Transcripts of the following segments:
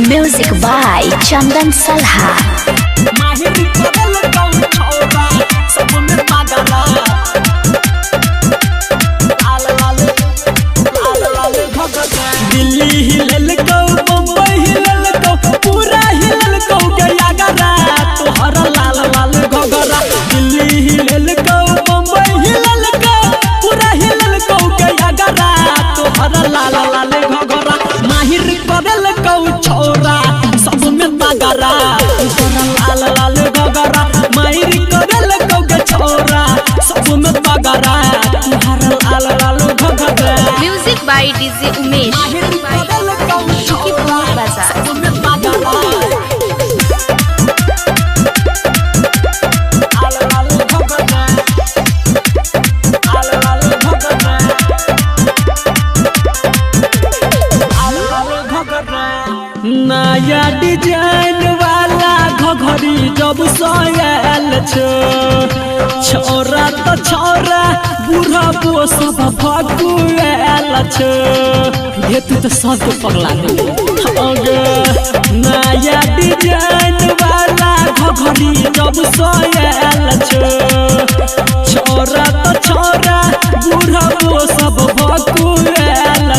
Music by Chandan Salha. Delhi हिलल को मुंबई हिलल को पूरा हिलल को गया गरा तोहरा लाल लाल घगरा। दिल्ली हिलल को मुंबई हिलल को पूरा हिलल को गया गरा तोहरा लाल लाल घगरा। माहिर करल को छोरा सब में तगरा तोहरा लाल लाल घगरा। माहिर करल को छोरा सब में तगरा तोहरा लाल लाल घगरा। Music by DJ Umesh. Shukipur Bazaar. नया डिजाइन वाला घघरी जब सोयल छोरा तो छोरा बूढ़ा बो सब भगुएल ये तू तो सब पगला दे। नया डिजाइन वाला घघरी जब सोयल छोरा तो छोरा बूढ़ा बो सब भगुएल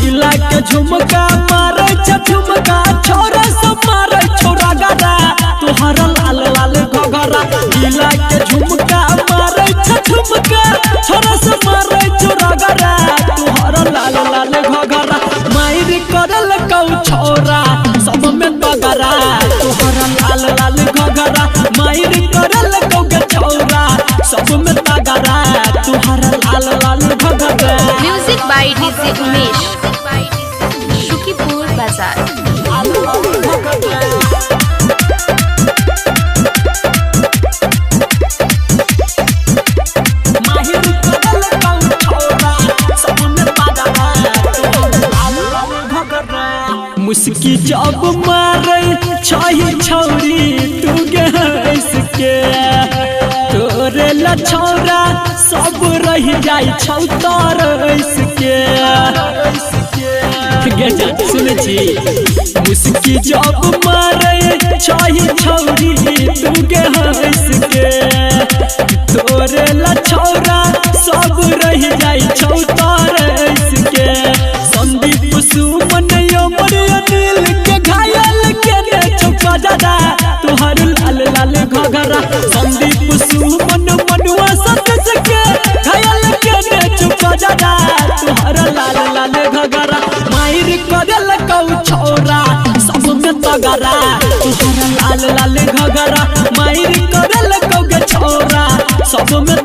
इला के झुमका मारे झुमका छोरा सब मारे छोरा गरा तोहरा लाल लाल घगरा। इला के झुमका मारे झुमका छोरा सब मारे छोरा गरा तोहरा लाल लाल घगरा। मायर करल कौ छोरा सब में तगरा तोहरा लाल लाल घगरा। मायर करल कौ छोरा सब में तगरा तोहरा लाल लाल घगरा। Music by DJ Umesh. Shukipur Bazaar. मुस्की जब मारे छही छौरी तू गैस के तोरे ला छौरा सब रह जाई छौ तरस के। सुन छी मुस्की जब मारे छही छौरी तू गैस के तोरे ला छौरा सब रह जाई छौ तरस के। संदीप सुमन अनिल के घायल के रे चौका दादा तोहर लाल लाल घगरा। संदीप सुमन मनुआ सदस के घायल के रे चौका दादा तोहर लाल लाल घगरा। मायर करल कौ छोरा सब में तगरा तोहर लाल लाल घगरा। मायर करल कौ छोरा सब में